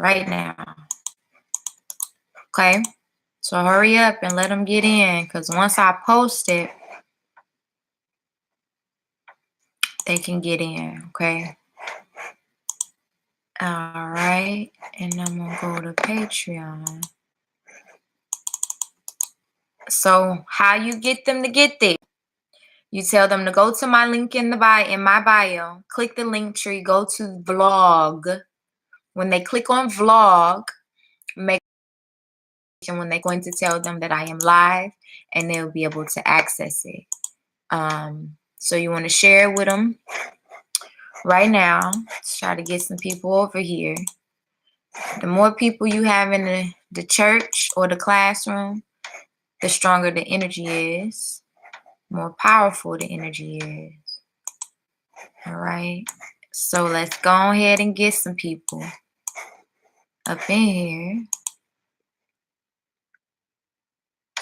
right now. Okay? So hurry up and let them get in, because once I post it, they can get in, okay? All right, and I'm gonna go to Patreon. So how you get them to get there? You tell them to go to my link in my bio, click the link tree, go to vlog. When they click on vlog, make sure when they're going to tell them that I am live, and they'll be able to access it. So you want to share it with them right now. Let's try to get some people over here. The more people you have in the church or the classroom, the stronger the energy is, more powerful the energy is. All right. So let's go ahead and get some people up in here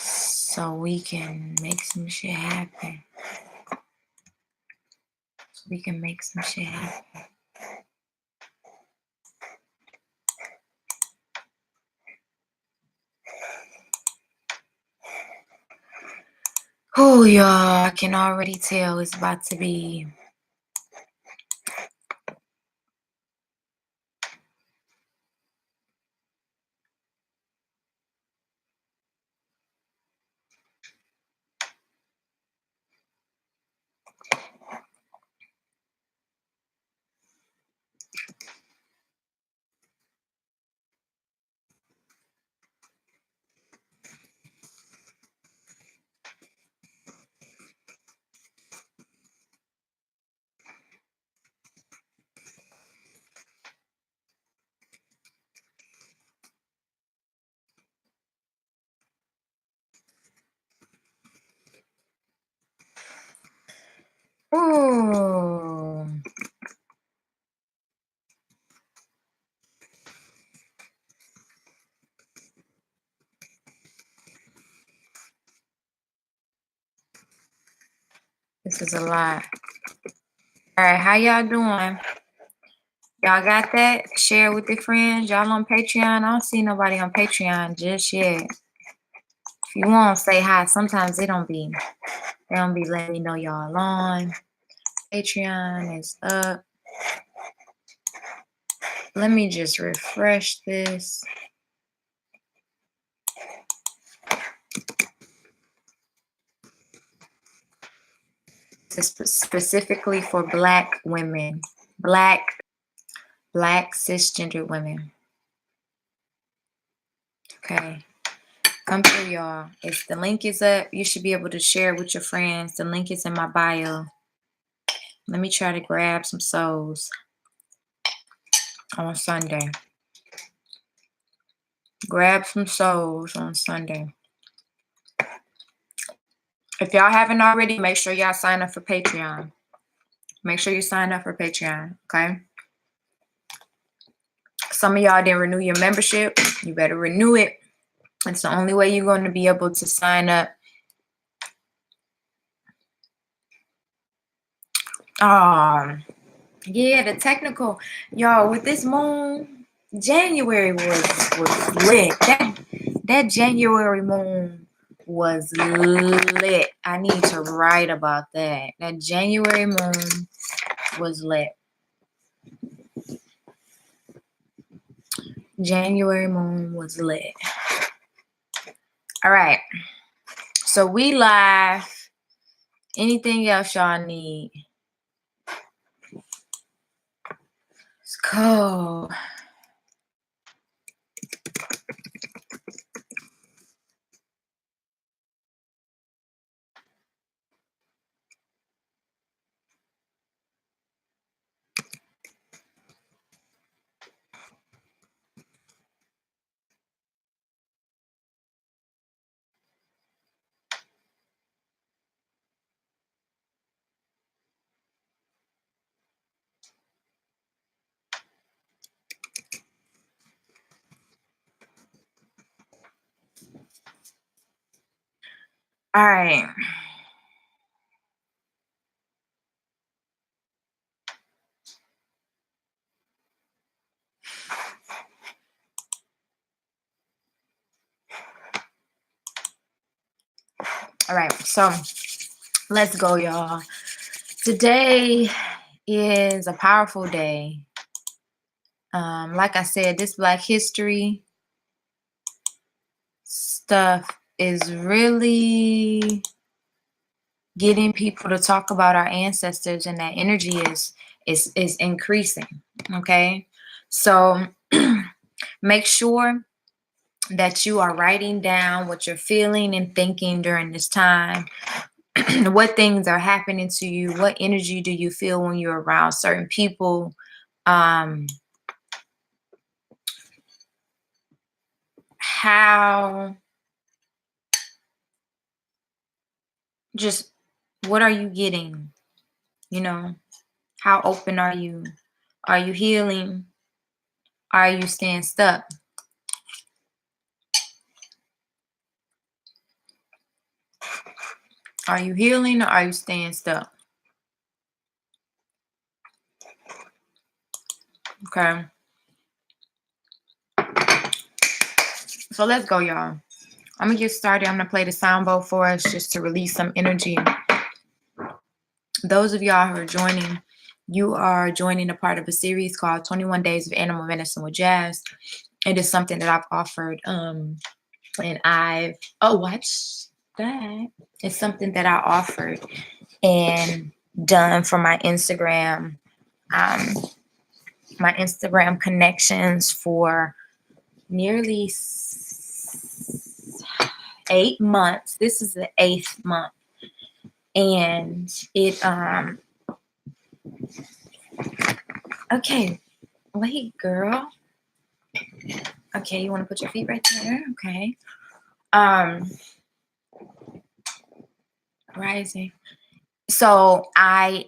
so we can make some shit happen. Oh, y'all, I can already tell it's about to be. Oh. This is a lot. All right, how y'all doing? Y'all got that? Share with your friends. Y'all on Patreon? I don't see nobody on Patreon just yet. If you want to say hi, sometimes they don't be letting me know y'all on. Patreon is up. Let me just refresh this. This is specifically for Black women. Black cisgendered women. Okay. Come through, y'all. If the link is up, you should be able to share with your friends. The link is in my bio. Let me try to grab some souls on Sunday. Grab some souls on Sunday. If y'all haven't already, make sure y'all sign up for Patreon. Make sure you sign up for Patreon, okay? Some of y'all didn't renew your membership. You better renew it. It's the only way you're going to be able to sign up. Yeah, the technical, y'all, with this moon, January was lit. That January moon was lit. I need to write about that. That January moon was lit. January moon was lit. All right. So we live. Anything else y'all need? Let's go. All right. All right, so let's go, y'all. Today is a powerful day. Like I said, this Black History stuff is really getting people to talk about our ancestors, and that energy is increasing. Okay, so make sure that you are writing down what you're feeling and thinking during this time. What things are happening to you? What energy do you feel when you're around certain people? Um, how just what are you getting? You know, how open are you? Are you healing? Are you staying stuck? Are you healing or are you staying stuck? Okay. So let's go, y'all. I'm gonna get started. I'm gonna play the sound bowl for us just to release some energy. Those of y'all who are joining, you are joining a part of a series called 21 Days of Animal Medicine with Jazz. It is something that I've offered, and watch that. It's something that I offered and done for my Instagram, connections for nearly 8 months. This is the 8th month. And it okay, wait, girl. Okay, you want to put your feet right there? Okay. Rising. So I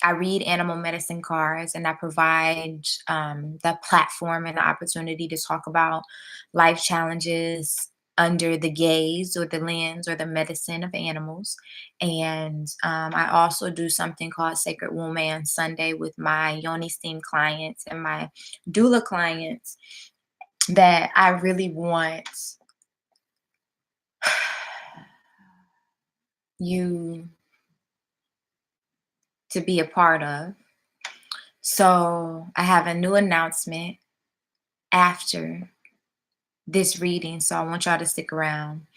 read animal medicine cards, and I provide the platform and the opportunity to talk about life challenges under the gaze or the lens or the medicine of animals. And I also do something called Sacred Wombman Sunday with my Yoni Steam clients and my doula clients that I really want you to be a part of. So I have a new announcement after this reading. So I want y'all to stick around.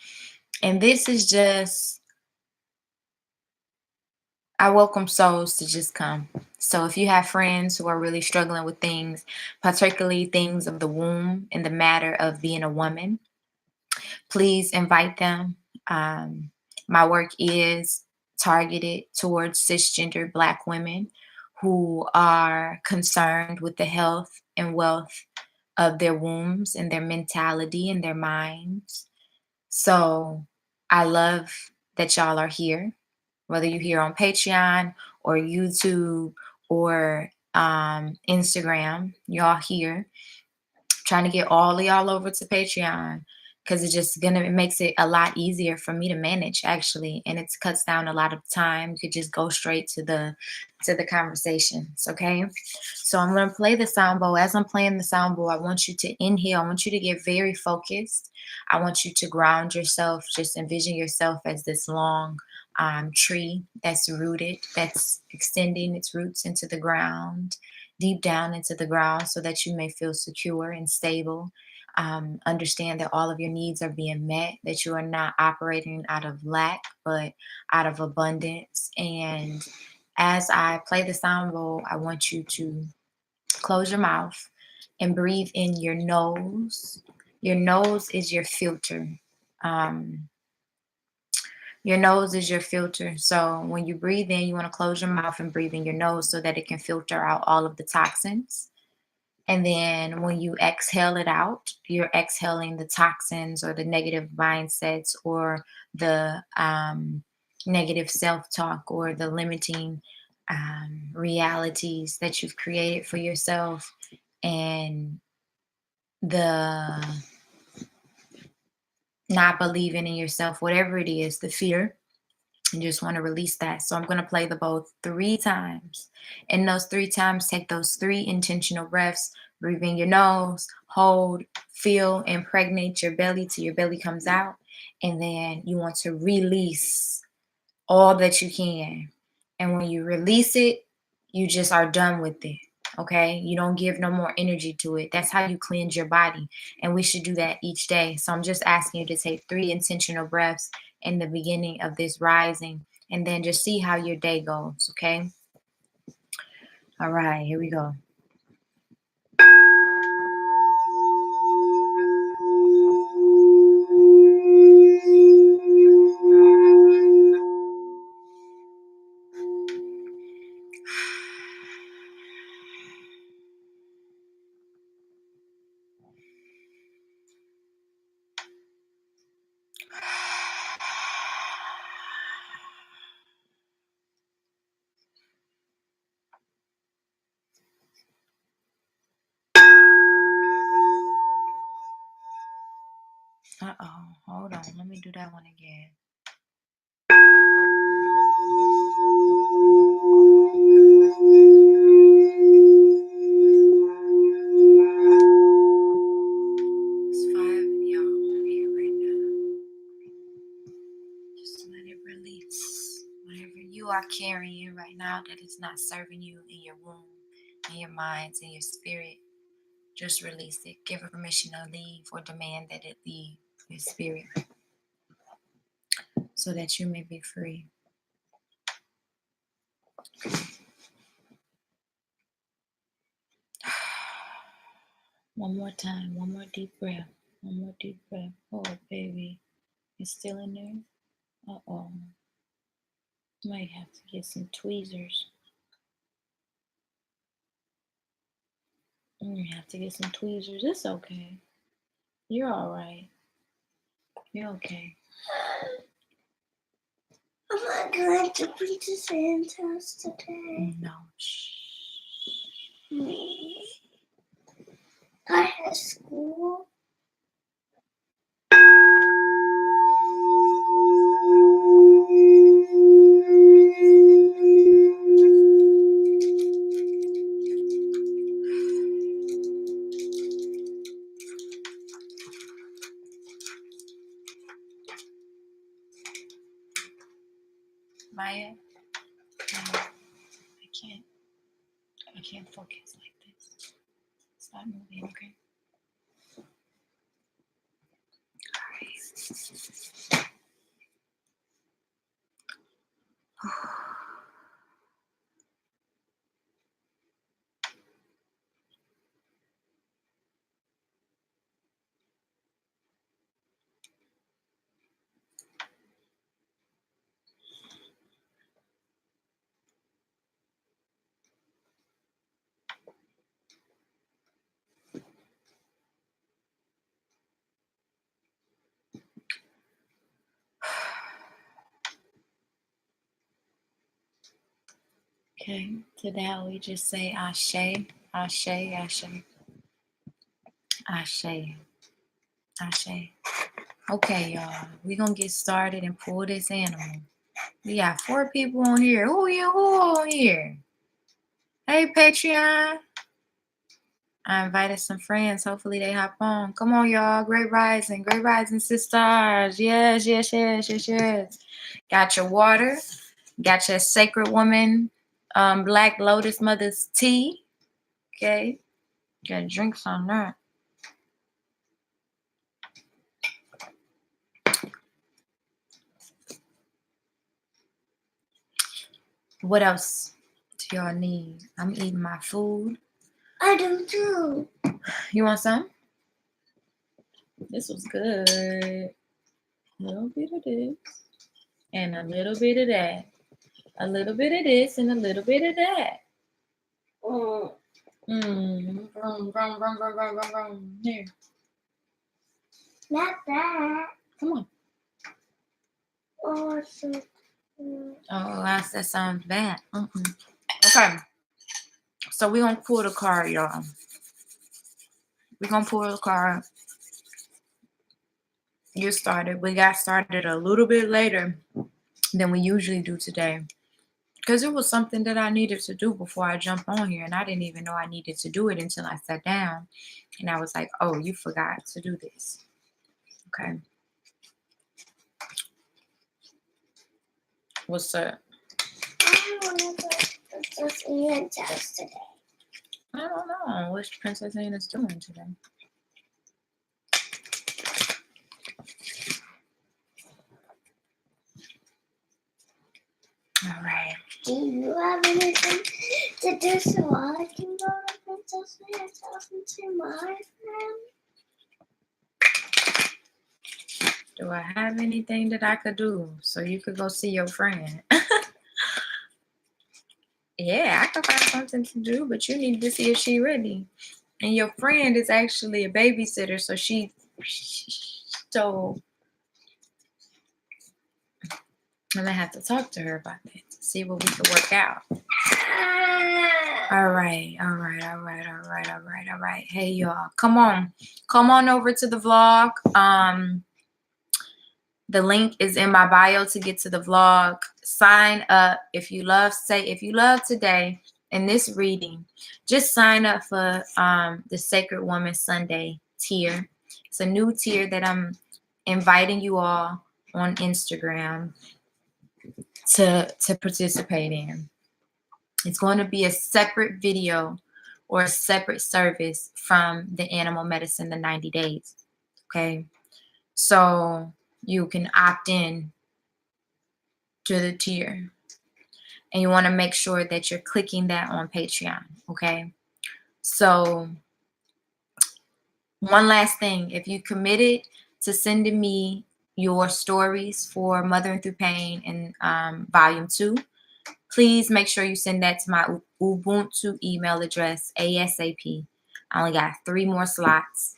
And this is just, I welcome souls to just come. So if you have friends who are really struggling with things, particularly things of the womb and the matter of being a woman, please invite them. My work is targeted towards cisgender Black women who are concerned with the health and wealth of their wombs and their mentality and their minds. So I love that y'all are here, whether you're here on Patreon or YouTube or Instagram, y'all here. Trying to get all of y'all over to Patreon because it makes it a lot easier for me to manage, actually, and it cuts down a lot of time. You could just go straight to the conversations. Okay, so I'm going to play the sound bowl. As I'm playing the sound bowl, I want you to inhale. I want you to get very focused. I want you to ground yourself. Just envision yourself as this long tree that's rooted, that's extending its roots into the ground, deep down into the ground, so that you may feel secure and stable. Understand that all of your needs are being met, that you are not operating out of lack, but out of abundance. And as I play the sound bowl, I want you to close your mouth and breathe in your nose. Your nose is your filter. Your nose is your filter. So when you breathe in, you want to close your mouth and breathe in your nose so that it can filter out all of the toxins. And then when you exhale it out, you're exhaling the toxins or the negative mindsets or the negative self-talk or the limiting realities that you've created for yourself, and the not believing in yourself, whatever it is, the fear. You just want to release that. So I'm going to play the bowl 3 times. And those 3 times, take those 3 intentional breaths. Breathe in your nose, hold, feel, impregnate your belly till your belly comes out. And then you want to release all that you can. And when you release it, you just are done with it. Okay? You don't give no more energy to it. That's how you cleanse your body. And we should do that each day. So I'm just asking you to take 3 intentional breaths in the beginning of this rising. And then just see how your day goes. Okay? All right, here we go. Uh-oh, hold on. Let me do that one again. There's 5 of y'all on here right now. Just let it release. Whatever you are carrying right now that is not serving you in your womb, in your minds, in your spirit, just release it. Give it permission to leave or demand that it leave your spirit so that you may be free. One more time, one more deep breath. One more deep breath. Oh, baby. It's still in there? Uh-oh. Might have to get some tweezers. You have to get some tweezers. It's okay. You're all right. You're okay. I'm not going to Princess Anne's house today. No. Shh. I have school. Maya, I can't focus like this. Stop moving, okay? All right. Okay, to that we just say Ashe, Ashe, Ashe, Ashe, Ashe. Okay, y'all, we're gonna get started and pull this animal. We got 4 people on here. Who on here? Hey, Patreon. I invited some friends. Hopefully they hop on. Come on, y'all. Great rising sisters. Yes. Got your water. Got your sacred woman, Black Lotus Mother's tea. Okay. Got drinks on that. What else do y'all need? I'm eating my food. I do too. You want some? This was good. A little bit of this and a little bit of that. A little bit of this and a little bit of that. Here. Not that. Come on. Oh, so That sounds bad. Okay. So we're going to pull the card, y'all. We're going to pull the card. Get started. We got started a little bit later than we usually do today. Because it was something that I needed to do before I jumped on here. And I didn't even know I needed to do it until I sat down. And I was like, oh, you forgot to do this. Okay. What's up? I want to go to Princess Anne's house today. I don't know. What's Princess Anna's doing today? All right. Do you have anything to do so I can go to Princess Anne's house and see my friend? Do I have anything that I could do so you could go see your friend? Yeah, I could find something to do, but you need to see if she's ready. And your friend is actually a babysitter, so I'm gonna have to talk to her about that to see what we can work out. All right. Hey y'all, come on over to the vlog. The link is in my bio to get to the vlog. Sign up if you love today in this reading. Just sign up for the Sacred Woman Sunday tier. It's a new tier that I'm inviting you all on Instagram to participate in. It's going to be a separate video or a separate service from the animal medicine, the 90 days. Okay. So you can opt in to the tier. And you want to make sure that you're clicking that on Patreon. Okay. So one last thing, if you committed to sending me your stories for Mothering Through Pain in volume 2, please make sure you send that to my Ubuntu email address ASAP. I only got 3 more slots.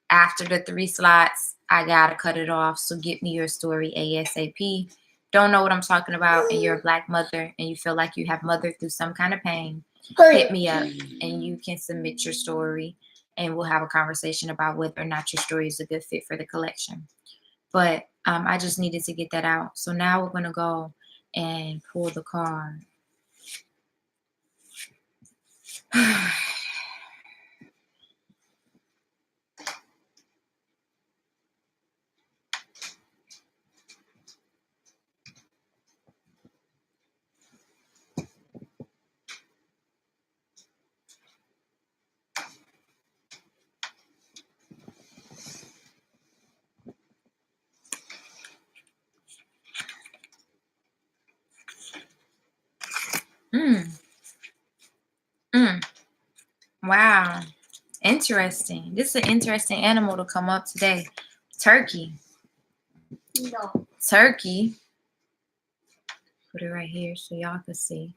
After the 3 slots, I gotta cut it off. So get me your story ASAP. Don't know what I'm talking about, and you're a Black mother, and you feel like you have mothered through some kind of pain, hit me up, and you can submit your story, and we'll have a conversation about whether or not your story is a good fit for the collection. But I just needed to get that out. So now we're gonna go and pull the card. Wow. Interesting. This is an interesting animal to come up today. Turkey. No. Turkey. Put it right here so y'all can see.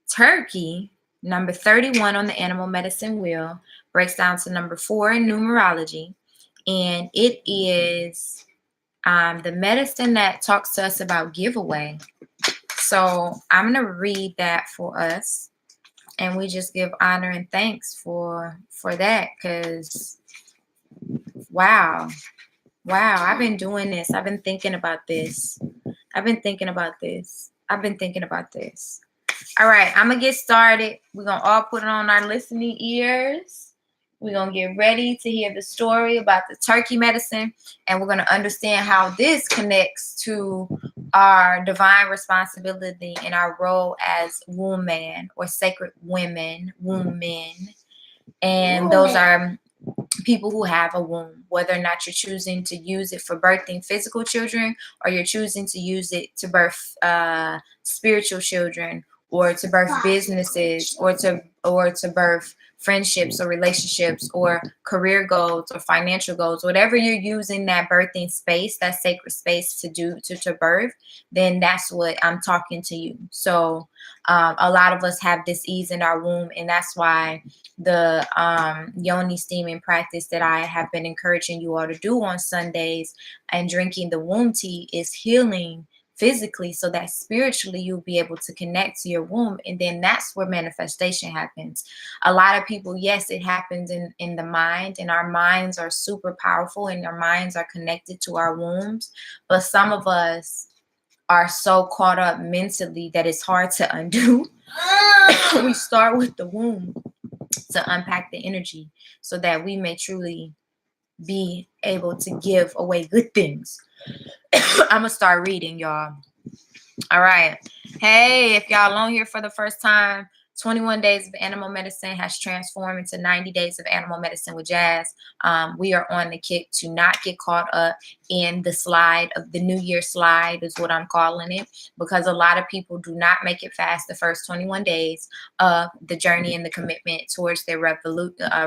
Turkey, number 31 on the animal medicine wheel, breaks down to number 4 in numerology. And it is the medicine that talks to us about giveaway. So I'm going to read that for us. And we just give honor and thanks for that, because wow, I've been doing this. I've been thinking about this. All right, I'm going to get started. We're going to all put it on our listening ears. We're going to get ready to hear the story about the turkey medicine, and we're going to understand how this connects to our divine responsibility and our role as wombman or sacred women, wombmen. And those are people who have a womb, whether or not you're choosing to use it for birthing physical children, or you're choosing to use it to birth spiritual children, or to birth businesses, or to birth friendships or relationships or career goals or financial goals. Whatever you're using that birthing space, that sacred space to do to birth, then that's what I'm talking to you. So a lot of us have disease in our womb, and that's why the yoni steaming practice that I have been encouraging you all to do on Sundays and drinking the womb tea is healing physically, so that spiritually you'll be able to connect to your womb, and then that's where manifestation happens. A lot of people, yes, it happens in the mind, and our minds are super powerful, and our minds are connected to our wombs, but some of us are so caught up mentally that it's hard to undo. We start with the womb to unpack the energy so that we may truly be able to give away good things. I'm gonna start reading, y'all. All right. Hey, if y'all on here for the first time, 21 Days of Animal Medicine has transformed into 90 Days of Animal Medicine with Jazz. We are on the kick to not get caught up in the slide of the New Year slide, is what I'm calling it, because a lot of people do not make it past the first 21 days of the journey and the commitment towards their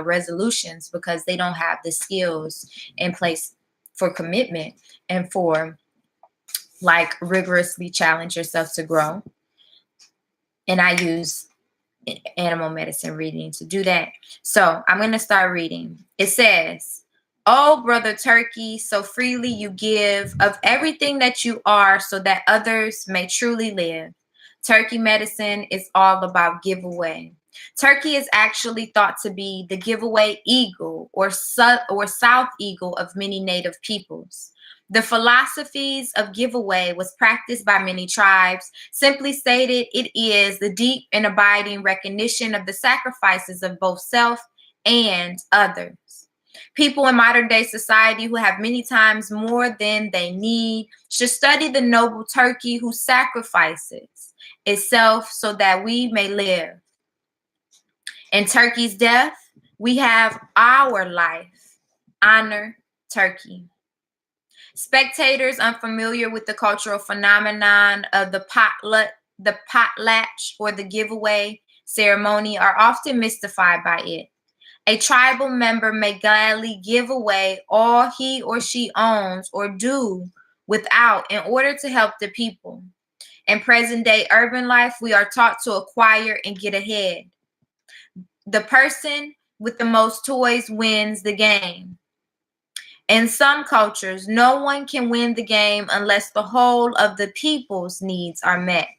resolutions because they don't have the skills in place for commitment and for like rigorously challenge yourself to grow. And I use animal medicine reading to do that. So I'm going to start reading. It says, "Oh, brother turkey, so freely you give of everything that you are so that others may truly live. Turkey medicine is all about giveaway. Turkey is actually thought to be the giveaway eagle or south eagle of many native peoples. The philosophies of giveaway was practiced by many tribes. Simply stated, it is the deep and abiding recognition of the sacrifices of both self and others. People in modern day society who have many times more than they need should study the noble turkey who sacrifices itself so that we may live. In turkey's death, we have our life. Honor turkey." Spectators unfamiliar with the cultural phenomenon of the potlatch, or the giveaway ceremony are often mystified by it. A tribal member may gladly give away all he or she owns or do without in order to help the people. In present day urban life, we are taught to acquire and get ahead. The person with the most toys wins the game. In some cultures, no one can win the game unless the whole of the people's needs are met.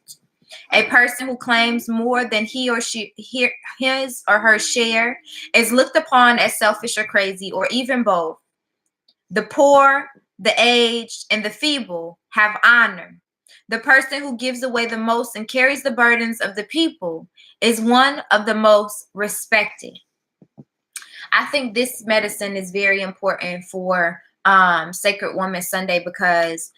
A person who claims more than his or her share is looked upon as selfish or crazy, or even both. The poor, the aged, and the feeble have honor. The person who gives away the most and carries the burdens of the people is one of the most respected. I think this medicine is very important for Sacred Woman Sunday because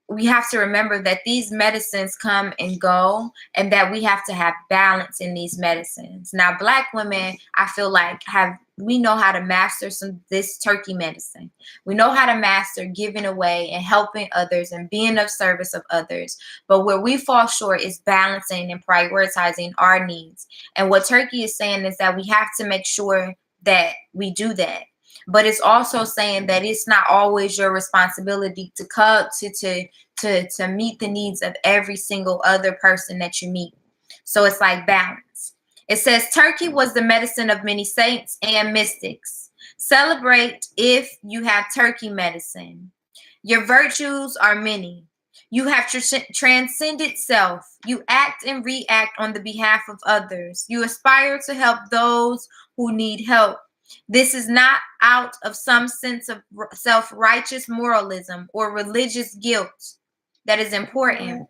we have to remember that these medicines come and go and that we have to have balance in these medicines. Now, Black women, I feel like we know how to master this turkey medicine. We know how to master giving away and helping others and being of service of others. But where we fall short is balancing and prioritizing our needs. And what turkey is saying is that we have to make sure that we do that. But it's also saying that it's not always your responsibility to meet the needs of every single other person that you meet. So it's like balance. It says turkey was the medicine of many saints and mystics. Celebrate if you have turkey medicine. Your virtues are many. You have transcended self. You act and react on the behalf of others. You aspire to help those who need help. This is not out of some sense of self-righteous moralism or religious guilt. That is important.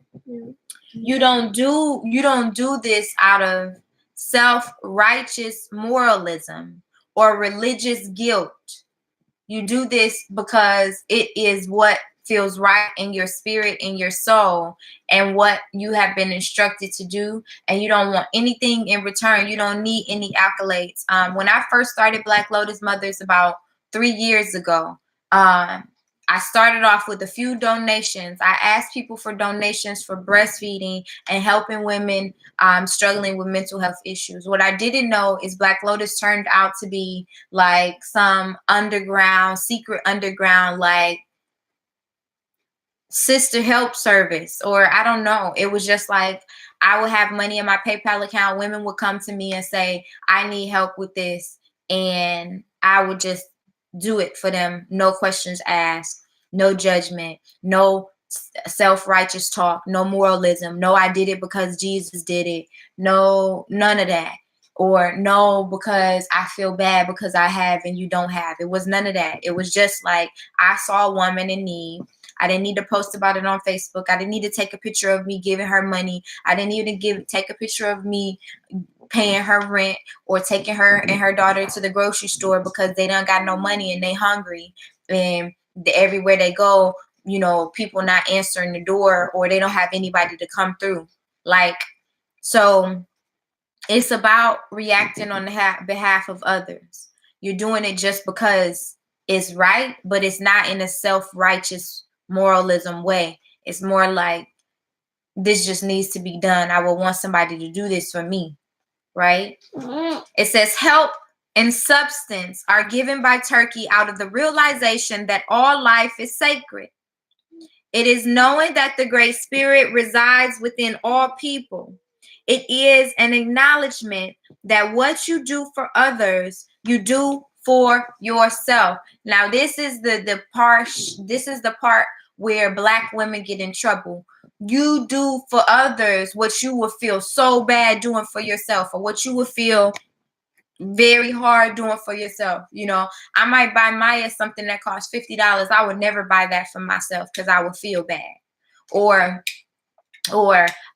You don't do this out of self-righteous moralism or religious guilt. You do this because it is what feels right in your spirit, in your soul, and what you have been instructed to do, and you don't want anything in return. You don't need any accolades. When I first started Black Lotus Mothers about 3 years ago, I started off with a few donations. I asked people for donations for breastfeeding and helping women struggling with mental health issues. What I didn't know is Black Lotus turned out to be like some secret underground, like sister help service, or I don't know. It was just like I would have money in my PayPal account. Women would come to me and say, I need help with this. And I would just do it for them. No questions asked, no judgment, no self-righteous talk, no moralism. No, I did it because Jesus did it. No, none of that. Or no, because I feel bad because I have and you don't have. It was none of that. It was just like I saw a woman in need. I didn't need to post about it on Facebook. I didn't need to take a picture of me giving her money. I didn't even take a picture of me paying her rent or taking her and her daughter to the grocery store because they don't got no money and they hungry. And everywhere they go, people not answering the door, or they don't have anybody to come through. Like, so it's about reacting on the behalf of others. You're doing it just because it's right, but it's not in a self-righteous moralism way. It's more like, this just needs to be done. I would want somebody to do this for me, right? It says help and substance are given by Turkey out of the realization that all life is sacred. It is knowing that the Great Spirit resides within all people. It is an acknowledgement that what you do for others, you do for yourself. Now, this is the part where Black women get in trouble. You do for others what you would feel so bad doing for yourself, or what you would feel very hard doing for yourself. I might buy Maya something that costs $50. I would never buy that for myself because I would feel bad. Or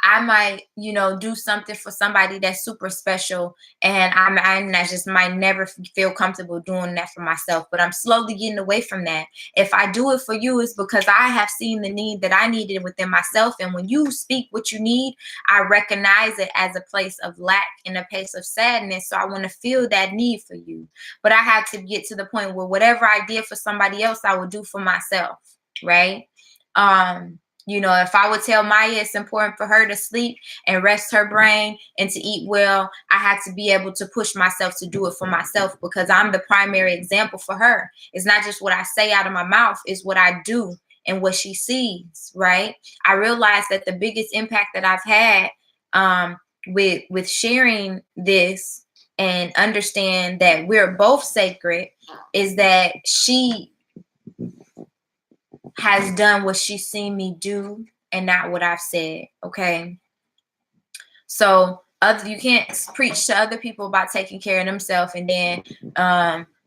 I might, do something for somebody that's super special, and I just might never feel comfortable doing that for myself. But I'm slowly getting away from that. If I do it for you, it's because I have seen the need that I needed within myself. And when you speak what you need, I recognize it as a place of lack and a place of sadness. So I want to feel that need for you. But I had to get to the point where whatever I did for somebody else, I would do for myself, right? If I would tell Maya it's important for her to sleep and rest her brain and to eat well, I had to be able to push myself to do it for myself, because I'm the primary example for her. It's not just what I say out of my mouth, it's what I do and what she sees, right? I realized that the biggest impact that I've had with sharing this and understand that we're both sacred is that she has done what she's seen me do and not what I've said. Okay. So you can't preach to other people about taking care of themselves, and then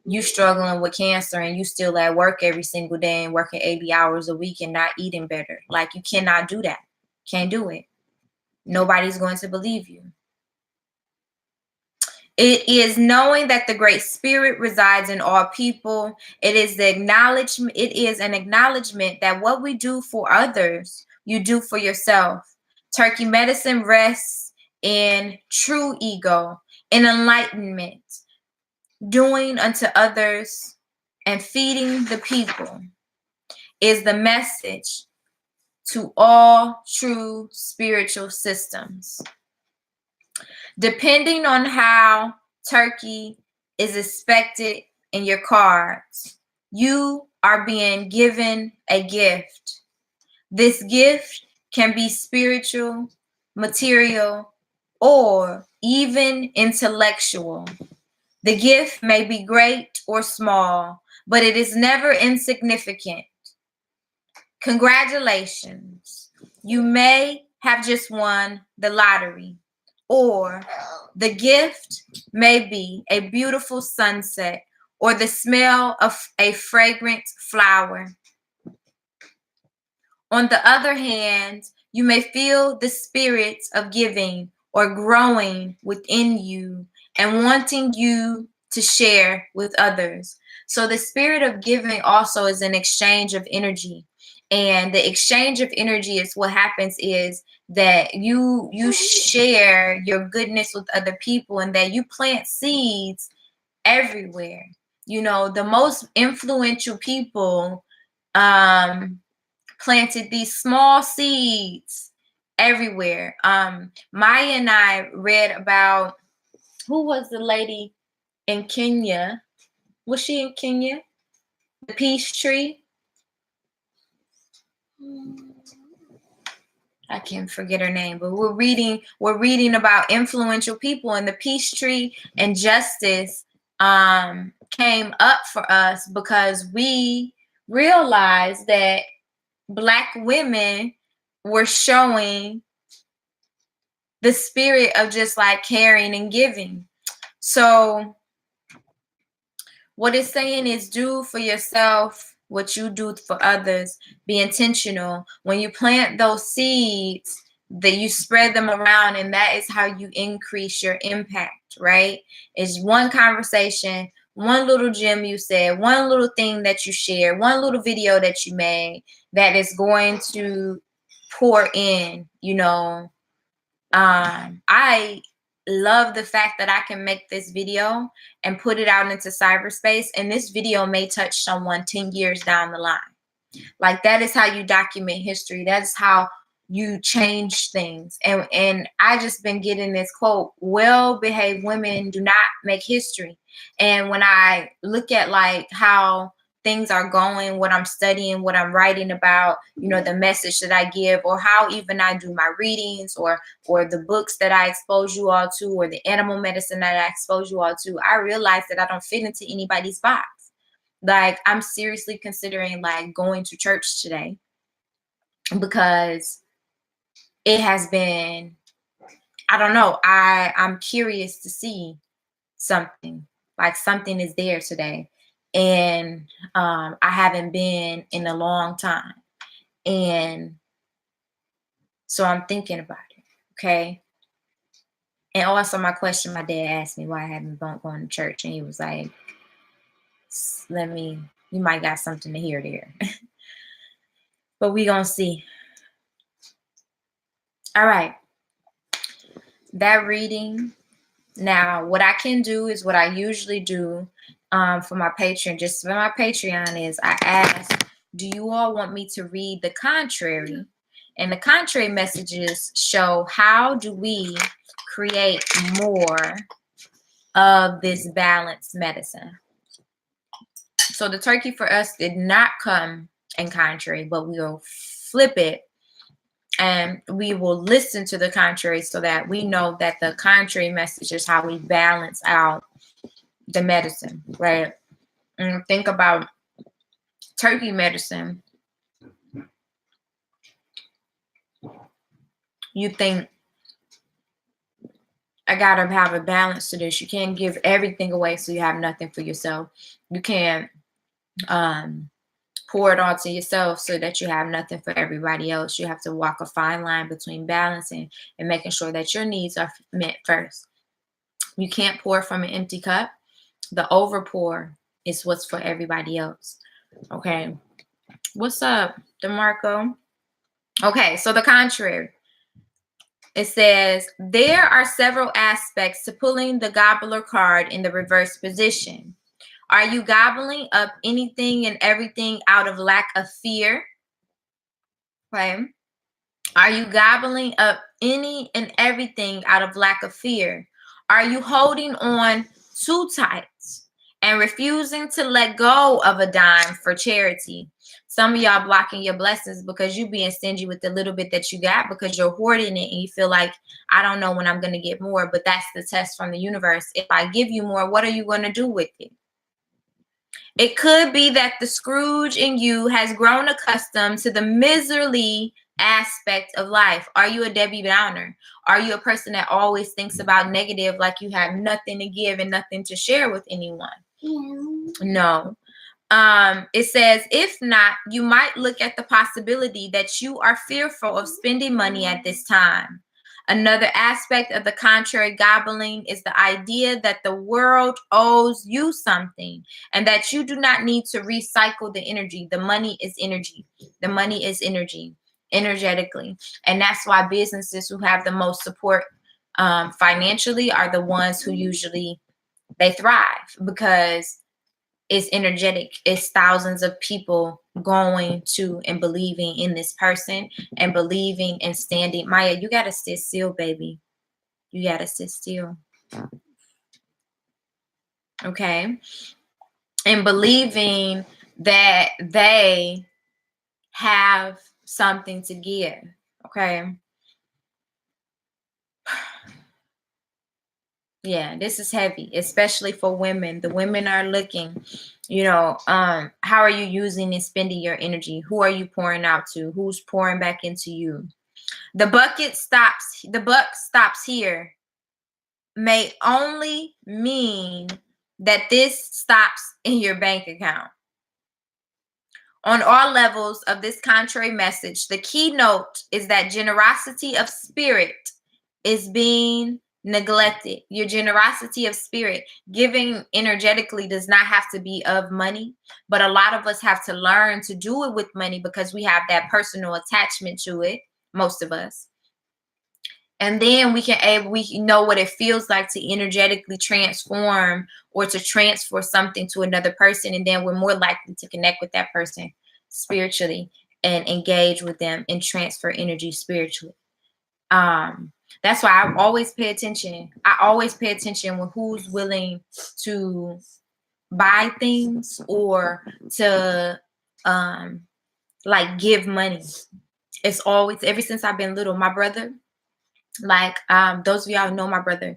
you struggling with cancer and you still at work every single day and working 80 hours a week and not eating better. Like, you cannot do that. Can't do it. Nobody's going to believe you. It is knowing that the Great Spirit resides in all people. It is an acknowledgement that what we do for others, you do for yourself. Turkey medicine rests in true ego, in enlightenment, doing unto others and feeding the people is the message to all true spiritual systems. Depending on how Turkey is expected in your cards, you are being given a gift. This gift can be spiritual, material, or even intellectual. The gift may be great or small, but it is never insignificant. Congratulations. You may have just won the lottery. Or the gift may be a beautiful sunset or the smell of a fragrant flower. On the other hand, you may feel the spirit of giving or growing within you and wanting you to share with others. So the spirit of giving also is an exchange of energy. And the exchange of energy is what happens is that you share your goodness with other people, and that you plant seeds everywhere. The most influential people planted these small seeds everywhere. Maya and I read about, who was the lady in Kenya? Was she in Kenya? The peach tree? I can't forget her name, but we're reading about influential people, and the peace tree and justice came up for us because we realized that Black women were showing the spirit of just like caring and giving. So what it's saying is, do for yourself what you do for others. Be intentional. When you plant those seeds, that you spread them around, and that is how you increase your impact, right? It's one conversation, one little gem you said, one little thing that you shared, one little video that you made that is going to pour in, I love the fact that I can make this video and put it out into cyberspace, and this video may touch someone 10 years down the line. Like, that is how you document history. That is how you change things. And I just been getting this quote, well-behaved women do not make history. And when I look at like how things are going, what I'm studying, what I'm writing about, the message that I give, or how even I do my readings, or the books that I expose you all to, or the animal medicine that I expose you all to, I realize that I don't fit into anybody's box. Like, I'm seriously considering like going to church today, because it has been, I don't know, I'm curious to see something. Like, something is there today. And I haven't been in a long time. And so I'm thinking about it. Okay. And also, my question, my dad asked me why I haven't been going to church. And he was like, you might got something to hear there. But we gonna see. All right. That reading. Now, what I can do is what I usually do for my Patreon. Just for my Patreon is I ask, do you all want me to read the contrary? And the contrary messages show, how do we create more of this balanced medicine? So the turkey for us did not come in contrary, but we'll flip it. And we will listen to the contrary so that we know that the contrary message is how we balance out the medicine, right? And think about turkey medicine. You think, I gotta have a balance to this. You can't give everything away so you have nothing for yourself. You can't pour it all to yourself so that you have nothing for everybody else. You have to walk a fine line between balancing and making sure that your needs are met first. You can't pour from an empty cup. The overpour is what's for everybody else. Okay. What's up, DeMarco? Okay, so the contrary. It says, there are several aspects to pulling the gobbler card in the reverse position. Are you gobbling up anything and everything out of lack of fear? Okay. Are you gobbling up any and everything out of lack of fear? Are you holding on too tight and refusing to let go of a dime for charity? Some of y'all blocking your blessings because you being stingy with the little bit that you got, because you're hoarding it and you feel like, I don't know when I'm going to get more. But that's the test from the universe. If I give you more, what are you going to do with it? It could be that the Scrooge in you has grown accustomed to the miserly aspect of life. Are you a Debbie Downer? Are you a person that always thinks about negative, like you have nothing to give and nothing to share with anyone? No. It says, if not, you might look at the possibility that you are fearful of spending money at this time. Another aspect of the contrary gobbling is the idea that the world owes you something and that you do not need to recycle the energy. The money is energy. The money is energy, energetically. And that's why businesses who have the most support financially are the ones who usually, they thrive, because it's energetic. It's thousands of people going to and believing in this person and believing and standing. Maya, you got to sit still, baby. You got to sit still. Okay. And believing that they have something to give. Okay. Yeah, this is heavy, especially for women. The women are looking, how are you using and spending your energy? Who are you pouring out to? Who's pouring back into you? The buck stops here may only mean that this stops in your bank account. On all levels of this contrary message, the keynote is that generosity of spirit is being neglect it. Your generosity of spirit, giving energetically, does not have to be of money, but a lot of us have to learn to do it with money because we have that personal attachment to it, most of us. And then we know what it feels like to energetically transform or to transfer something to another person, and then we're more likely to connect with that person spiritually and engage with them and transfer energy spiritually. That's why I always pay attention. I always pay attention with who's willing to buy things or to like give money. It's always, ever since I've been little, my brother, like those of y'all who know my brother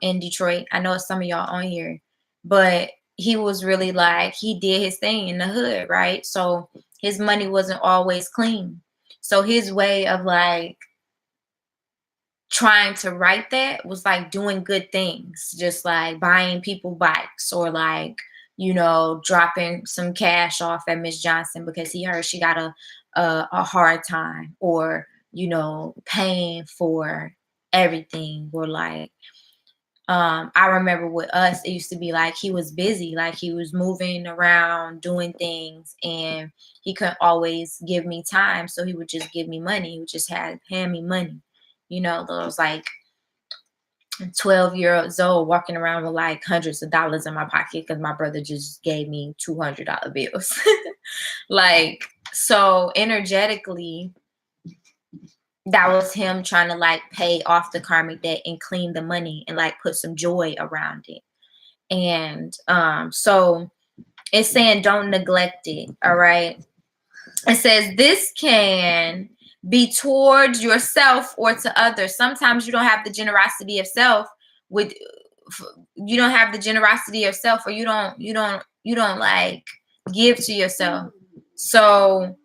in Detroit, I know some of y'all on here, but he was really like, he did his thing in the hood, right? So his money wasn't always clean. So his way of like trying to write that was like doing good things, just like buying people bikes or like, you know, dropping some cash off at Miss Johnson because he heard she got a hard time, or, you know, paying for everything, or like I remember with us, it used to be like he was busy, like he was moving around doing things, and he couldn't always give me time, so he would just give me money. He would just hand me money. You know, those like 12-year-olds old walking around with like hundreds of dollars in my pocket because my brother just gave me $200 bills. Like, so energetically, that was him trying to like pay off the karmic debt and clean the money and like put some joy around it. And so it's saying don't neglect it. All right. It says this can be towards yourself or to others. Sometimes you don't have the generosity of self with, you don't have the generosity of self, or you don't like give to yourself. So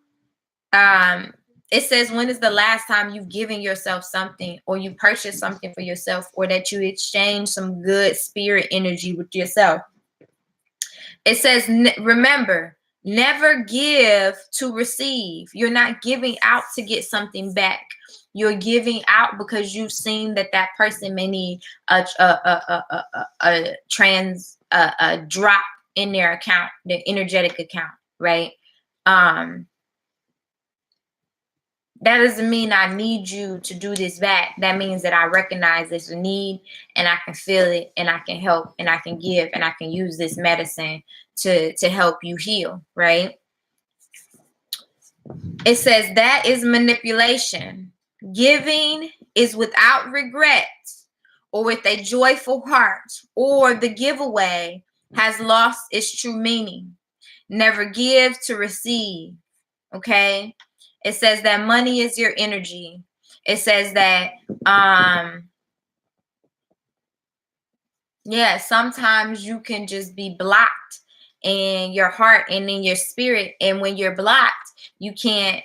it says, when is the last time you've given yourself something, or you purchased something for yourself, or that you exchange some good spirit energy with yourself? It says, remember, never give to receive. You're not giving out to get something back. You're giving out because you've seen that that person may need a drop in their account, their energetic account, right? That doesn't mean I need you to do this back. That means that I recognize there's a need, and I can feel it, and I can help, and I can give, and I can use this medicine to help you heal, right? It says that is manipulation. Giving is without regret or with a joyful heart, or the giveaway has lost its true meaning. Never give to receive, okay? It says that money is your energy. It says that yeah, sometimes you can just be blocked in your heart and in your spirit, and when you're blocked, you can't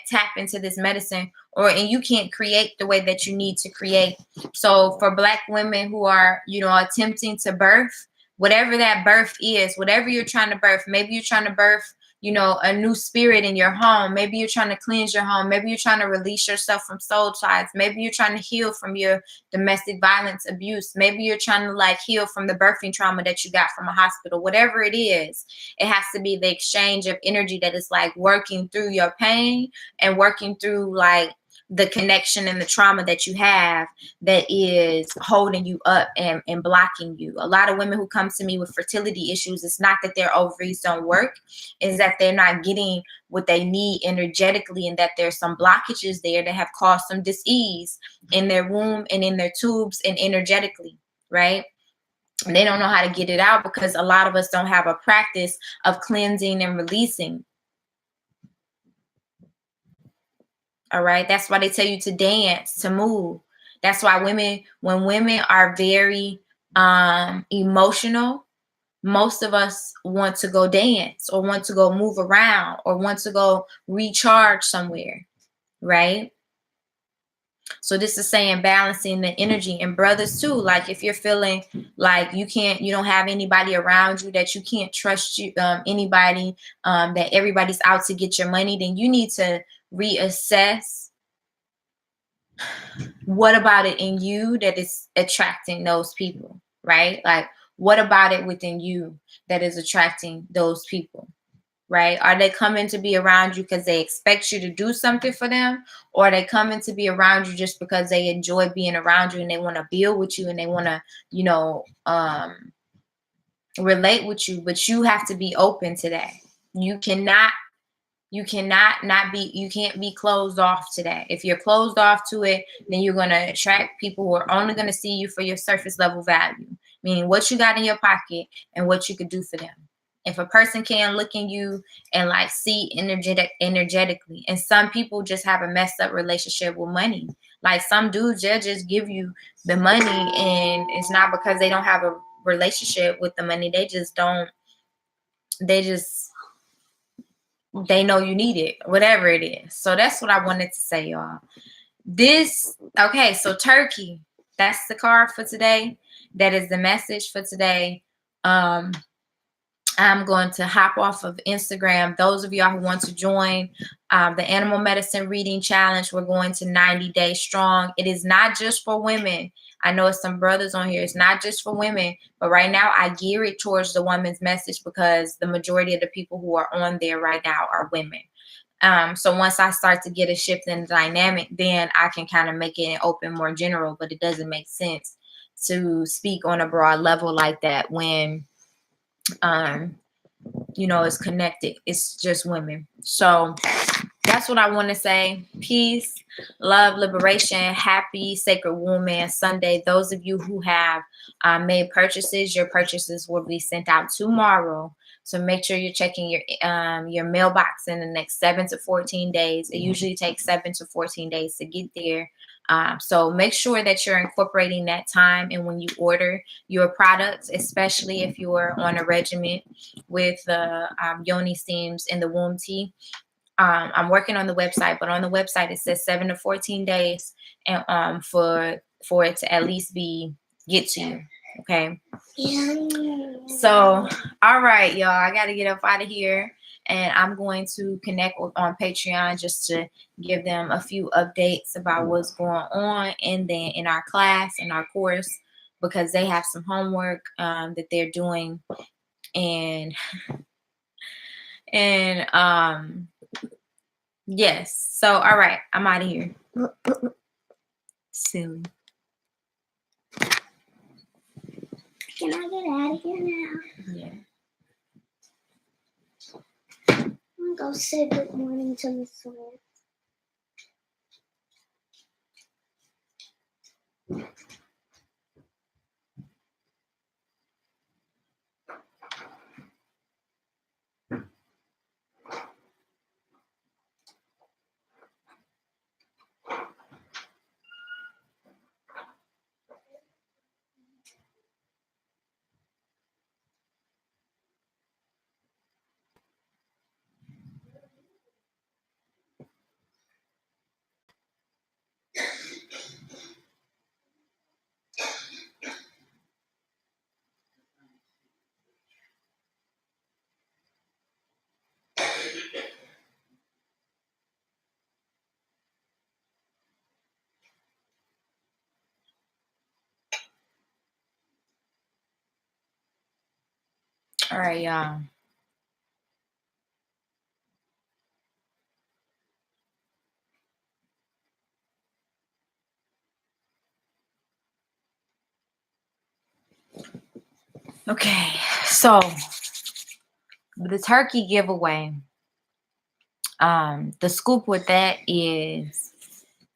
tap into this medicine, and you can't create the way that you need to create. So for Black women who are, you know, attempting to birth, whatever that birth is, whatever you're trying to birth, maybe you're trying to birth, you know, a new spirit in your home. Maybe you're trying to cleanse your home. Maybe you're trying to release yourself from soul ties. Maybe you're trying to heal from your domestic violence abuse. Maybe you're trying to like heal from the birthing trauma that you got from a hospital. Whatever it is, it has to be the exchange of energy that is like working through your pain and working through like the connection and the trauma that you have that is holding you up and blocking you. A lot of women who come to me with fertility issues, it's not that their ovaries don't work, is that they're not getting what they need energetically, and that there's some blockages there that have caused some dis-ease in their womb and in their tubes and energetically, right? And they don't know how to get it out because a lot of us don't have a practice of cleansing and releasing. All right. That's why they tell you to dance, to move. That's why when women are very emotional, most of us want to go dance or want to go move around or want to go recharge somewhere. Right. So this is saying balancing the energy, and brothers too. Like if you're feeling like you don't have anybody around you, that you can't trust anybody, that everybody's out to get your money, then you need to reassess what about it in you that is attracting those people, right? Like, what about it within you that is attracting those people, right? Are they coming to be around you because they expect you to do something for them? Or are they coming to be around you just because they enjoy being around you and they want to build with you and they want to, relate with you? But you have to be open to that. You can't be closed off to that. If you're closed off to it, then you're going to attract people who are only going to see you for your surface level value, meaning what you got in your pocket and what you could do for them. If a person can look in you and like see energetically, and some people just have a messed up relationship with money. Like some dudes, they'll just give you the money, and it's not because they don't have a relationship with the money. They just don't. They know you need it, whatever it is. So that's what I wanted to say, y'all. Okay, so Turkey, that's the card for today. That is the message for today. I'm going to hop off of Instagram. Those of y'all who want to join the Animal Medicine Reading Challenge, we're going to 90 days strong. It is not just for women. I know it's some brothers on here. It's not just for women, but right now I gear it towards the woman's message because the majority of the people who are on there right now are women. So once I start to get a shift in the dynamic, then I can kind of make it open more general, but it doesn't make sense to speak on a broad level like that when it's connected. It's just women. So that's what I want to say. Peace, love, liberation. Happy Sacred Wombman Sunday. Those of you who have made purchases, your purchases will be sent out tomorrow. So make sure you're checking your mailbox in the next 7 to 14 days. It usually takes 7 to 14 days to get there. So make sure that you're incorporating that time and when you order your products, especially if you're on a regimen with the yoni steams and the womb tea. I'm working on the website, but on the website it says 7 to 14 days, and for it to at least get to you. Okay. So, all right, y'all. I got to get up out of here, and I'm going to connect on Patreon just to give them a few updates about what's going on, and then in our class, in our course, because they have some homework that they're doing, and yes. So, all right, I'm out of here. Silly. Can I get out of here now? Yeah. I'm gonna go say good morning to Miss Sawyer. All right, y'all. Okay, so the turkey giveaway. The scoop with that is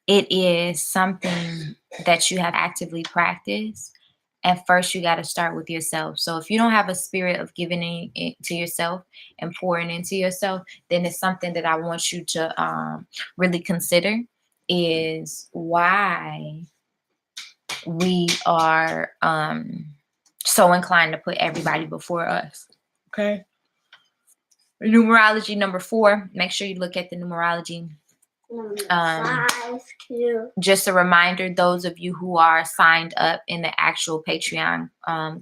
it is something that you have actively practiced. And first, you got to start with yourself. So if you don't have a spirit of giving it to yourself and pouring into yourself, then it's something that I want you to really consider is why we are so inclined to put everybody before us. Okay. Numerology number 4. Make sure you look at the numerology. Just a reminder, those of you who are signed up in the actual Patreon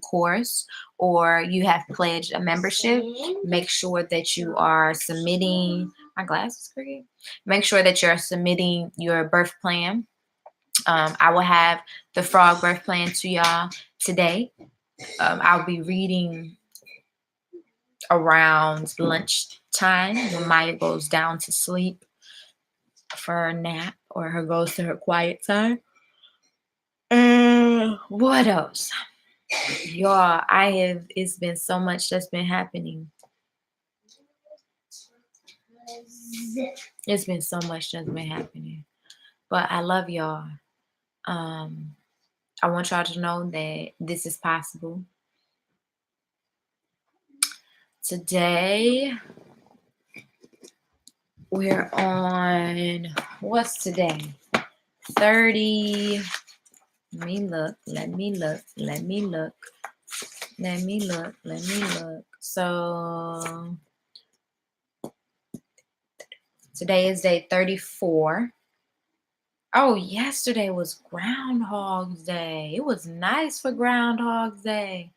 course, or you have pledged a membership, make sure that you are submitting. My glasses crooked. Make sure that you're submitting your birth plan. I will have the frog birth plan to y'all today. I'll be reading around lunchtime when Maya goes down to sleep for a nap or her goes to her quiet time. What else? Y'all, it's been so much that's been happening. It's been so much that's been happening. But I love y'all. I want y'all to know that this is possible. Today, we're on, what's today? 30. Let me look. So today is day 34. Oh, yesterday was Groundhog's Day. It was nice for Groundhog's Day.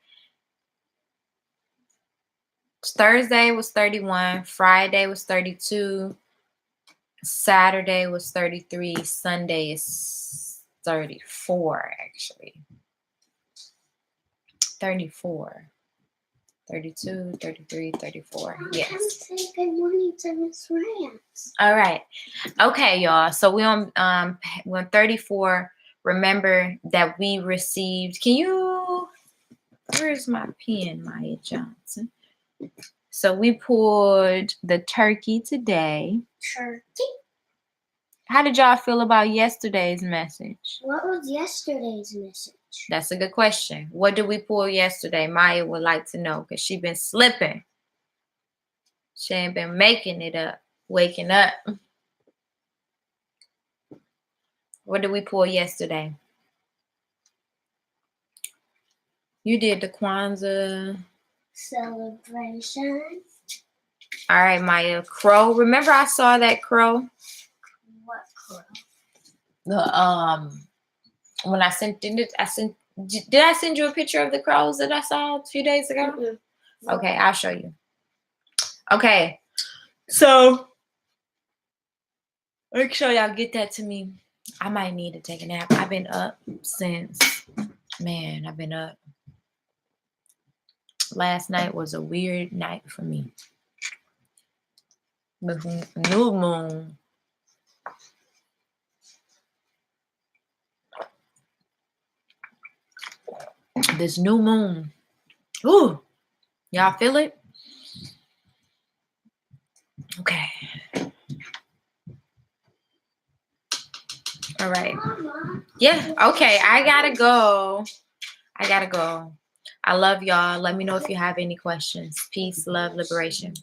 Thursday was 31. Friday was 32. Saturday was 33. Sunday is 34, actually. 34. 32, 33, 34. Yes. Say good morning to Miss Rance. All right. Okay, y'all. So we're on 34. Remember that we received. Where's my pen, Maya Johnson? So we pulled the turkey today. Turkey? How did y'all feel about yesterday's message? What was yesterday's message? That's a good question. What did we pull yesterday? Maya would like to know because she been slipping. She ain't been making it up, waking up. What did we pull yesterday? You did the Kwanzaa celebration. All right, Maya. Crow. Remember I saw that crow? What crow? The when I sent it, did I send you a picture of the crows that I saw a few days ago? Mm-hmm. Okay, I'll show you. Okay, so make sure y'all get that to me. I might need to take a nap. I've been up since, man, I've been up. Last night was a weird night for me. The new moon. This new moon. Ooh, y'all feel it? Okay. All right. Yeah, okay. I gotta go. I love y'all. Let me know if you have any questions. Peace, love, liberation.